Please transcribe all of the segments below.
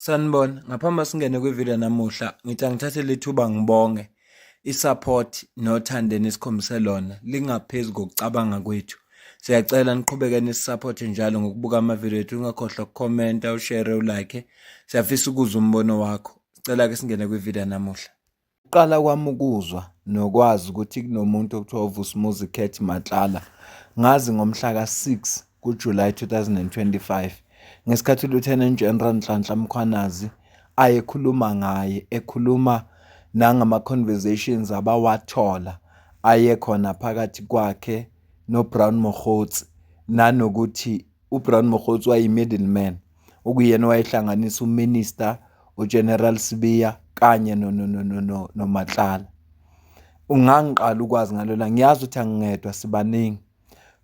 Sanibona, ngaphambi singene kwivideo namuhla, ngithi angithathe lethuba ngibonge isupport nothando nesikhombise lona lingaphezulu kokucabanga kwethu. Siyacela niqhubeke nisupporte njalo ngokubuka amavideo ethu, ungakhohlwa ukukhomenta, ushare, ulike. Siyafisa ukuzwa umbono wakho. Sicela ke singene kwivideo namuhla. Uqala kwami ukuzwa nokwazi ukuthi kunomuntu okuthiwa Vusimuzi Cat Matlala. Ngazi ngomhla ka-6 kuJuly 2025. Ngesikhathi uLieutenant General Nhlanhla Mkhwanazi ayekhuluma ngaye, ekhuluma nangama-conversations abawathola ayekhona phakathi kwakhe noBrown Mogotsi, nanokuthi uBrown Mogotsi wayi-middleman, okuyena owayehlanganisa uMinister uGeneral Sibiya kanye noMatlala. Ungangiqala ukwazi ngalola, ngiyazi ukuthi angingedwa, sibaningi.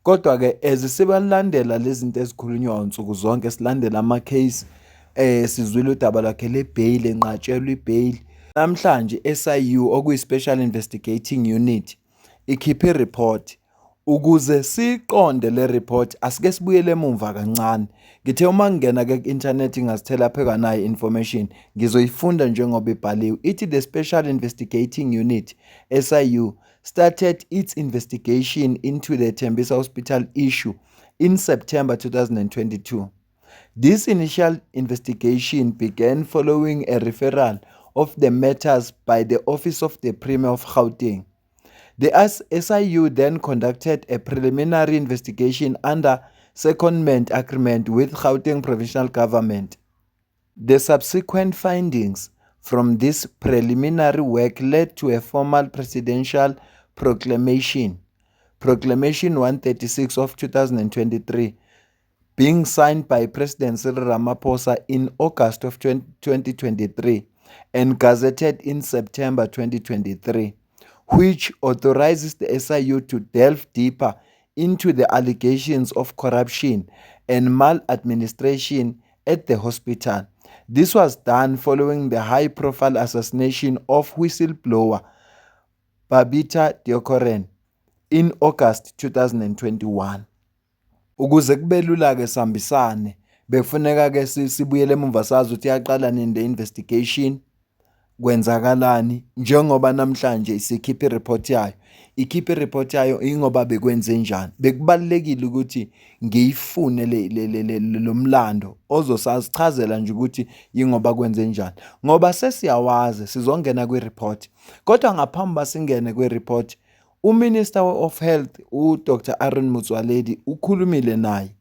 Kodwa-ke sibalandela lezi zinto ezikhulunywa nsuku zonke, silandela ama-case, sizwile udaba lwakhe le-bail, enqatshelwe i-bail. Namhlanje SIU okuyi-Special Investigating Unit ikhiphe i-report. Ukuze siqonde le report, asike sibuyele emumva kancane. Ngithe uma ngingena-ke ku-internet ngazithela pheka nayo information, ngizoyifunda njengoba ibhaliwe. Ithi the Special Investigating Unit, SIU, started its investigation into the Tembisa Hospital issue in September 2022. This initial investigation began following a referral of the matters by the Office of the Premier of Gauteng. The SIU then conducted a preliminary investigation under secondment agreement with Gauteng Provincial Government. The subsequent findings from this preliminary work led to a formal presidential proclamation, Proclamation 136 of 2023, being signed by President Cyril Ramaphosa in August of 2023 and gazetted in September 2023, which authorizes the SIU to delve deeper into the allegations of corruption and maladministration at the hospital. This was done following the high-profile assassination of whistleblower Babita Deokaran in August 2021. Ukuze kube lula-ke sihambisane, bekufuneka-ke sibuyele emumva sazi ukuthi yaqala nini le investigation, kwenzakalani, njengoba namhlanje isikhipha i-report yayo. Ikhipha i-report yayo ingoba bekwenze njani. Bekubalulekile ukuthi ngiyifune lo mlando ozosasichazela nje ukuthi yingoba kwenze njani, ngoba sesiyawazi sizongena kwi-report. Kodwa ngaphambi basingene kwi-report, uMinister of Health uDr Aaron Motsoaledi ukhulumile naye.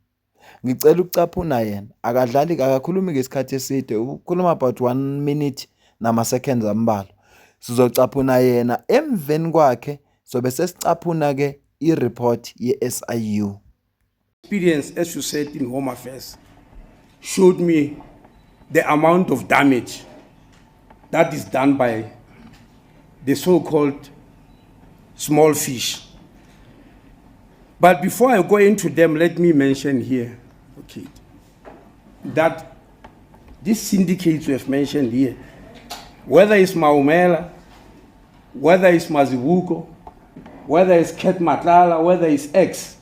Ngicela ukucaphuna yena, akakhulumi ngesikhathi eside, ukhuluma about 1 minute nama-seconds ambalwa. Sizocaphuna yena, emveni kwakhe sobe sesicaphuna-ke i-report ye-SIU. Experience, as you said, in Home Affairs showed me the amount of damage that is done by the so-called small fish. But before I go into them, let me mention here, okay, that these syndicates we have mentioned here, whether it's Maumela, whether it's Mazibugo, whether it's Cat Matlala, whether it's X,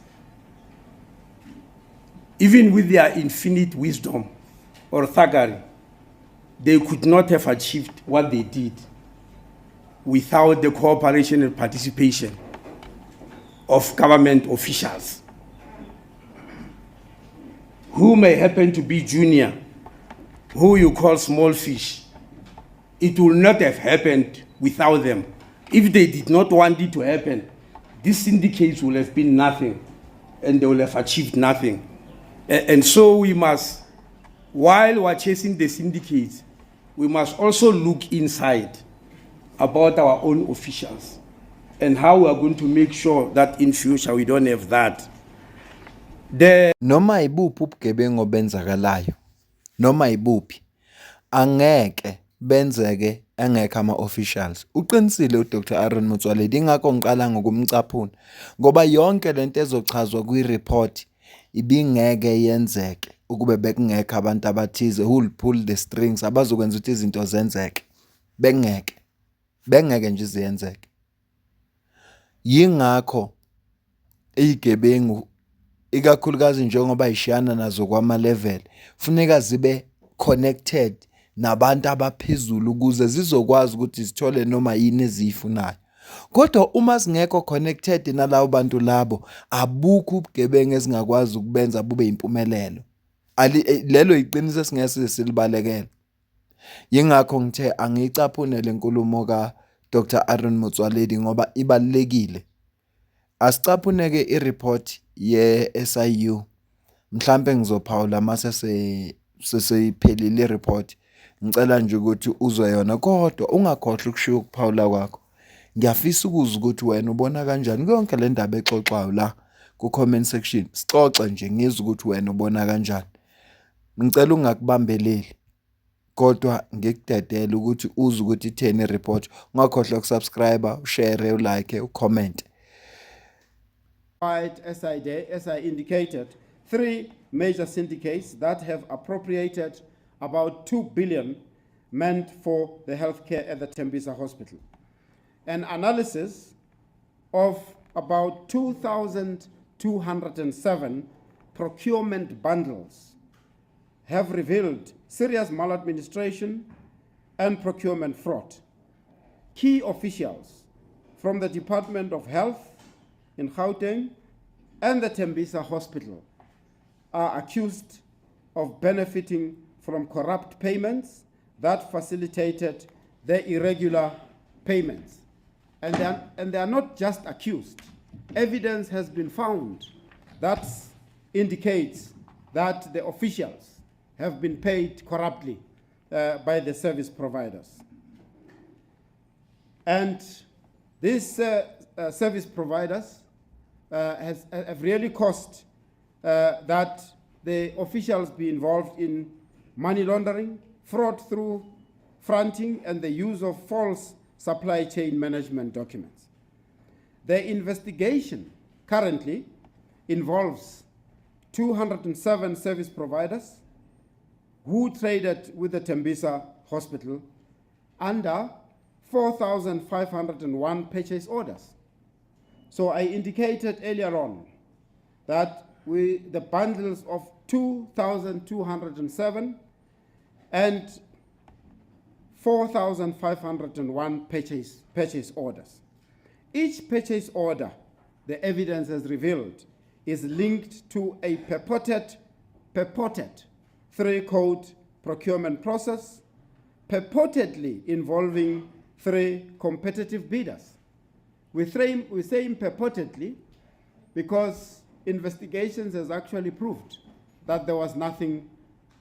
even with their infinite wisdom or thuggery, they could not have achieved what they did without the cooperation and participation of government officials who may happen to be junior, who you call small fish. It will not have happened without them. If they did not want it to happen, these syndicates will have been nothing and they will have achieved nothing. And so we must, while we're chasing the syndicates, we must also look inside about our own officials and how we are going to make sure that in future we don't have that. Noma ibuphi ubugebengu obenzakalayo, noma ibuphi, angeke benzeke engekho ama-officials. Uqinisile uDr Aaron Motsoaledi, ingakho ngiqala ngokumcaphuna, ngoba yonke lento ezochazwa kwi-report ibingeke yenzeke ukube bekungekho abantu abathize who will pull the strings abazokwenza ukuthi izinto zenzeke. Bengeke nje ziyenzeke. Yingakho izigebengu ikakhulukazi njengoba ishiyana nazo kwama-level, funeka zibe connected nabantu abaphezulu ukuze zizokwazi ukuthi zithole noma yini eziyifunayo. Kodwa uma singekho connected nalabo bantu labo, abukho ubugebengu ezingakwazi ukubenza bube impumelelo. Lelo iqiniso esingeke silibalekele. Yingakho ngithe angiyicaphune le nkulumo ka Dr. Aaron Motsoaledi ngoba ibalekile. Asicaphuneke ireport ye-SIU. Mhlambe ngizophawula mase sesiphelile ireport. Ngicela nje ukuthi uzwe yona kodwa ungakhohlwa ukushiya ukuphawula kwakho. Ngiyafisa ukuzwa ukuthi wena ubona kanjani konke le ndaba exoxwayo la ku comment section. Sixoxe nje ngizwe ukuthi wena ubona kanjani. Ngicela ungakubambeleli. Kodwa ngikudedela ukuthi uzwe ukuthi itheni report. Ungakhohlwa ukusubscribe, ushare, ulike, ucomment. As I indicated, 3 major syndicates that have appropriated about 2 billion meant for the healthcare at the Tembisa Hospital. An analysis of about 2,207 procurement bundles have revealed serious maladministration and procurement fraud. Key officials from the Department of Health in Gauteng and the Tembisa Hospital are accused of benefiting from corrupt payments that facilitated the irregular payments. And they are not just accused. Evidence has been found that indicates that the officials have been paid corruptly by the service providers. And these service providers have really caused that the officials be involved in money laundering, fraud through fronting, and the use of false supply chain management documents. The investigation currently involves 207 service providers who traded with the Tembisa Hospital under 4,501 purchase orders. So I indicated earlier on that the bundles of 2,207 and 4,501 purchase orders. Each purchase order, the evidence has revealed, is linked to a purported 3-code procurement process, purportedly involving 3 competitive bidders. We're saying purportedly because investigations has actually proved that there was nothing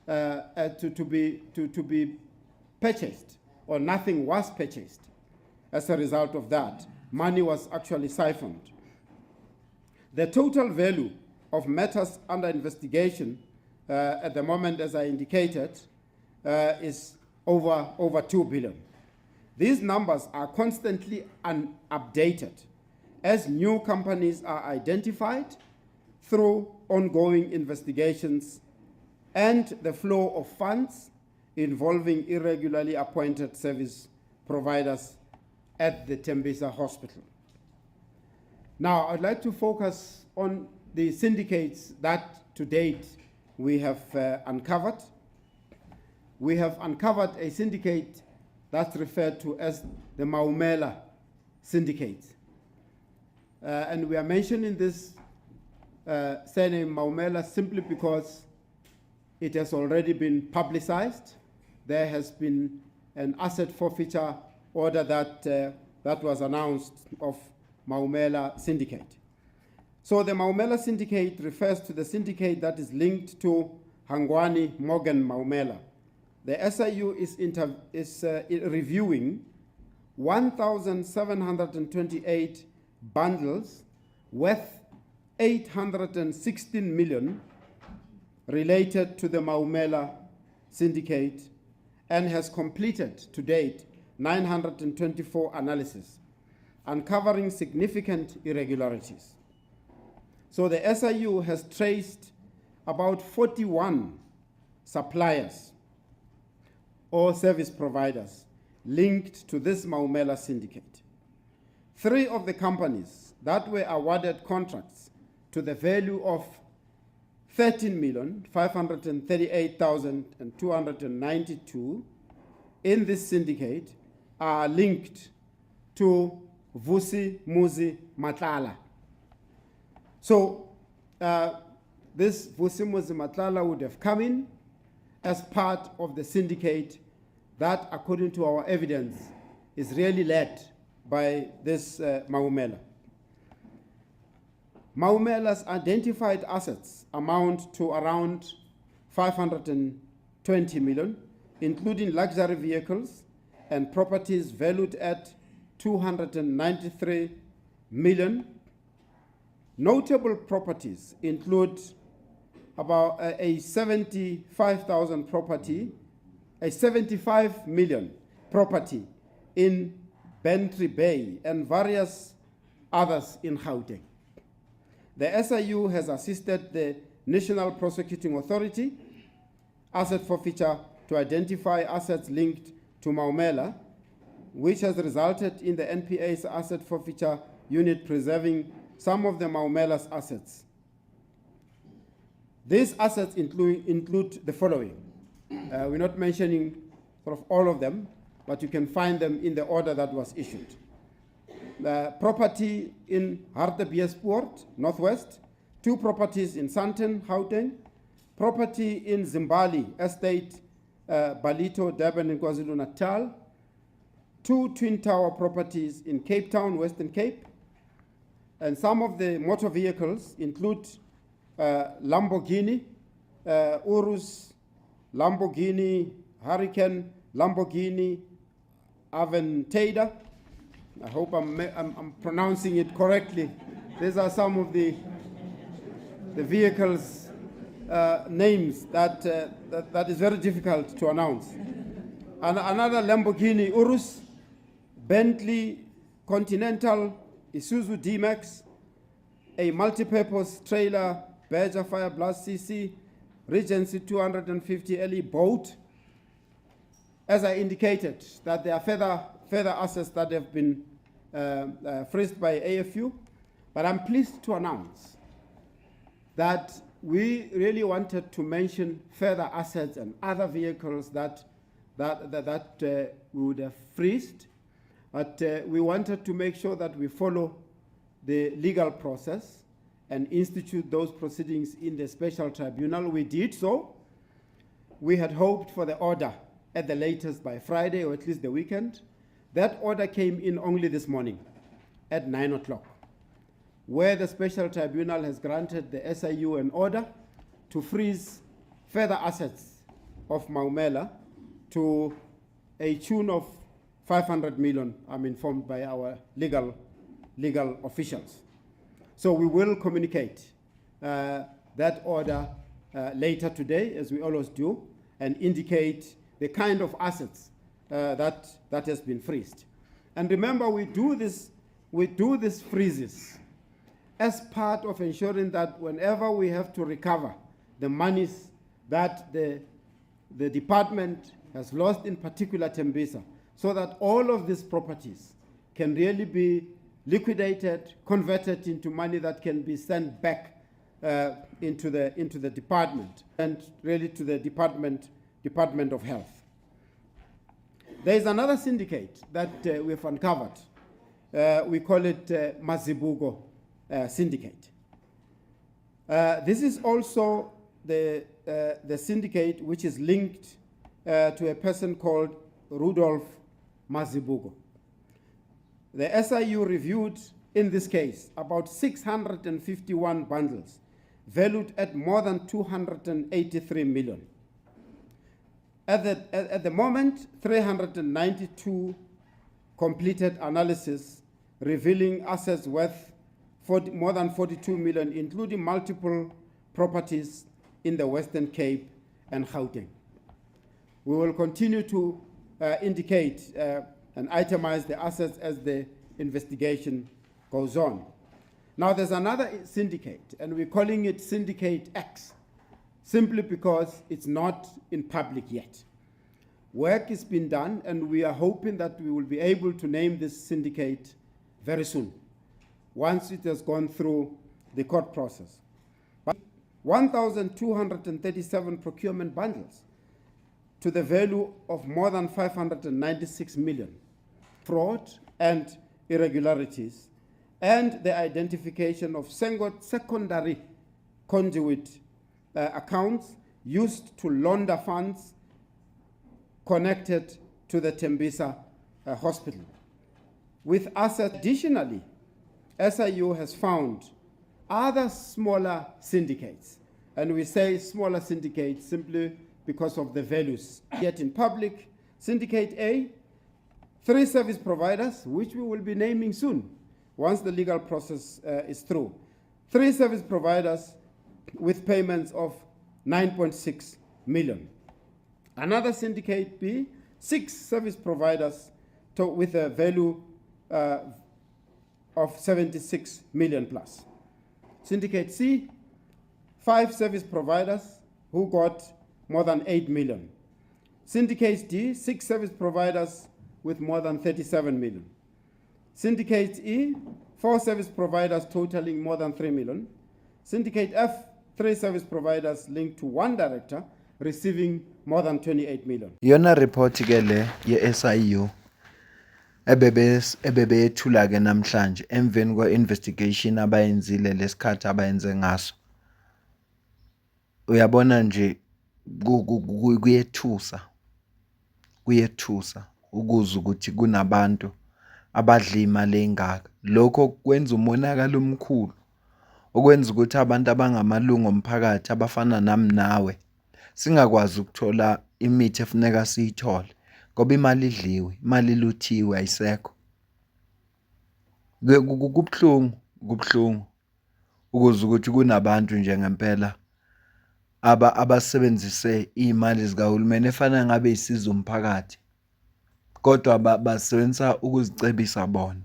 to be purchased, or nothing was purchased. As a result of that, money was actually siphoned. The total value of matters under investigation at the moment, as I indicated, is over 2 billion. These numbers are constantly updated as new companies are identified through ongoing investigations and the flow of funds involving irregularly appointed service providers at the Tembisa Hospital. Now, I'd like to focus on the syndicates that to date we have uncovered. We have uncovered a syndicate that's referred to as the Maumela Syndicate. And we are mentioning this surname Maumela simply because it has already been publicized. There has been an asset forfeiture order that was announced of Maumela Syndicate. So the Maumela Syndicate refers to the syndicate that is linked to Hangwani Morgan Maumela. The SIU is reviewing 1,728 bundles worth 816 million related to the Maumela Syndicate and has completed to date 924 analyses, uncovering significant irregularities. So the SIU has traced about 41 suppliers or service providers linked to this Maumela Syndicate. 3 of the companies that were awarded contracts to the value of 13,538,292 in this syndicate are linked to Vusimuzi Matlala. So this Vusimuzi Matlala would have come in as part of the syndicate that, according to our evidence, is really led by this Maumela. Maumela's identified assets amount to around 520 million, including luxury vehicles and properties valued at 293 million. Notable properties include about a 75,000 property, a 75 million property in Bantry Bay and various others in Gauteng. The SIU has assisted the National Prosecuting Authority asset forfeiture to identify assets linked to Maumela, which has resulted in the NPA's asset forfeiture unit preserving some of the Maumela's assets. These assets include the following. We're not mentioning sort of all of them, but you can find them in the order that was issued. The property in Hartbeespoort, Northwest, 2 properties in Sandton, Gauteng, property in Zimbali Estate, Balito, Durban, and KwaZulu-Natal, 2 twin tower properties in Cape Town, Western Cape, and some of the motor vehicles include Lamborghini, Urus, Lamborghini Hurricane, Lamborghini Aventador. I hope I'm pronouncing it correctly. These are some of the vehicles names that is very difficult to announce. And another Lamborghini Urus, Bentley Continental, Isuzu D-Max, a multi-purpose trailer, Badger Fire Blast CC, Regency 250 LE boat. As I indicated, that there are further assets that have been freezed by AFU, but I'm pleased to announce that we really wanted to mention further assets and other vehicles that we would have freezed, but we wanted to make sure that we follow the legal process and institute those proceedings in the special tribunal. We did so. We had hoped for the order at the latest by Friday, or at least the weekend. That order came in only this morning at 9 o'clock, where the special tribunal has granted the SIU an order to freeze further assets of Maumela to a tune of 500 million, I'm informed by our legal officials. So we will communicate that order later today, as we always do, and indicate the kind of assets that has been freezed. And remember, we do these freezes as part of ensuring that whenever we have to recover the monies that the department has lost, in particular Tembisa, so that all of these properties can really be liquidated, converted into money that can be sent back into the department, and really to the Department of Health. There is another syndicate that we've uncovered. We call it Mazibugo Syndicate. This is also the syndicate which is linked to a person called Rudolph Mazibugo. The SIU reviewed, in this case, about 651 bundles valued at more than 283 million. At the moment, 392 completed analysis revealing assets worth more than 42 million, including multiple properties in the Western Cape and Gauteng. We will continue to indicate and itemize the assets as the investigation goes on. Now, there's another syndicate, and we're calling it Syndicate X, simply because it's not in public yet. Work has been done, and we are hoping that we will be able to name this syndicate very soon, once it has gone through the court process. But 1,237 procurement bundles to the value of more than 596 million, fraud and irregularities, and the identification of secondary conduit accounts used to launder funds connected to the Tembisa hospital. With assets, additionally, SIU has found other smaller syndicates, and we say smaller syndicates simply because of the values. Yet in public, Syndicate A, 3 service providers, which we will be naming soon, once the legal process is through. 3 service providers with payments of 9.6 million. Another Syndicate B, 6 service providers with a value of 76 million plus. Syndicate C, 5 service providers who got more than 8 million. Syndicate D, 6 service providers with more than 37 million. Syndicate E, 4 service providers totaling more than 3 million. Syndicate F, 3 service providers linked to 1 director receiving more than 28 million. Yona report ke le ye SIU ebebethula ke namhlanje emveni kwe-investigation abayenzile lesikhathi abayenze ngaso. Uyabona nje kuyethusa ukuzwa ukuthi kunabantu abadla imali engaka. Lokho kwenza umonakalo omkhulu, okwenza ukuthi abantu abangamalungu omphakathi abafana nami nawe singakwazi ukuthola imithi efuneka siyithole ngoba imali idliwe, imali iluthiwe, ayisekho. Kubhlungu ukuzwa ukuthi kunabantu nje ngempela abasebenzise imali zikahulumeni efana ngabe isiza umphakathi, kodwa basebenzisa ukuzicebisa bona.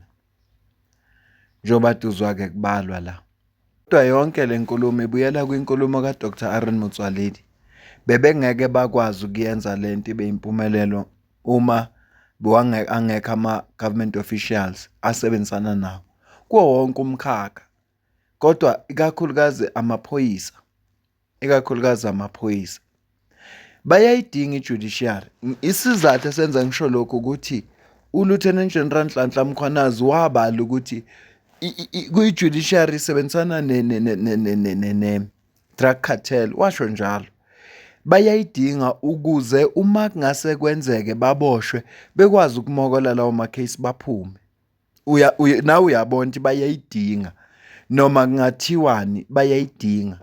Njengoba duzwa ke kubalwa la. Kodwa yonke le nkulumo ibuyela kwinkulumo kaDr Aaron Motsoaledi. Bebengeke bakwazi ukuyenza lento ibe impumelelo uma angekho ama-government officials asebenzisana nawo kuwo wonke umkhakha. Kodwa ikakhulukazi amaphoyisa bayayidinga i-judiciary. Isizathu esenza ngisho lokho ukuthi uLieutenant General Nhlanhla Mkhwanazi wabala ukuthi kwi-judiciary isebenzisana ne-drug cartel, washo njalo. Bayayidinga ukuze uma kungase kwenzeke baboshwe bekwazi ukumokola lawo ma-case baphume. Nawe uyabona ukuthi bayayidinga noma kungathiwani bayayidinga.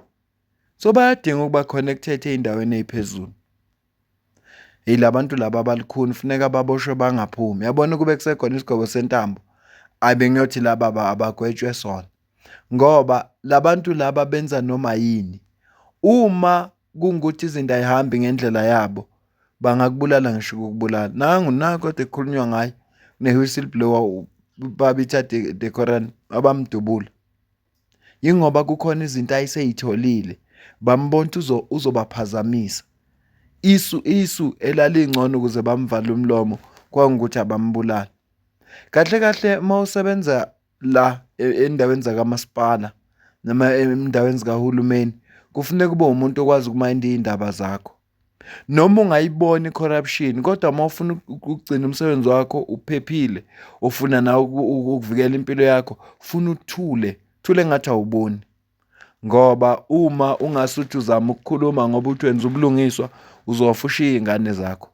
So bayadinga ukuba connected ey'ndaweni ey'phezulu. Labantu laba abalikhuni funeka baboshwe bangaphumi. Yabona kube kusekhona isigaba sentambo, abengiyothi laba abagwetshwe sona ngoba labantu laba benza noma yini. Uma kungukuthi izinto ayihambi ngendlela yabo bangakubulala ngisho ukubulala. Nako kodwa ekhulunywa ngayo ne-whistleblower babitha decoran abamdubula. Yingoba kukhona izinto ayiseyitholile bambona uzobaphazamisa. Isu elalingcono ukuze bamvale umlomo kwangukuthi abambulala. Kahle mawusebenza la endaweni zakamasipala noma endaweni zikahulumeni kufuneka kube umuntu okwazi ukumayinda izindaba zakho. Noma ungayibona i-corruption kodwa mawufuna ukugcina umsebenzi wakho uphephile, ufuna nawe ukuvikela impilo yakho, ufuna uthule ngathi awuboni. Ngoba uma ungasuthi uzama ukukhuluma ngoba uthi wenza ubulungiswa uzowafusha izingane zakho,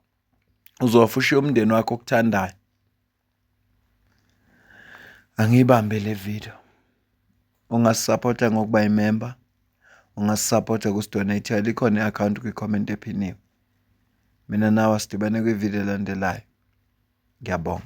uzowafusha umndeni wakho okuthandayo. Angibambe le video. Ungasupporta ngokuba imember, ungasupporta kusidonate, likhona i-account kwi-comment ephiniwe. Mina nawe sidibane kwi-video elandelayo. Ngiyabonga.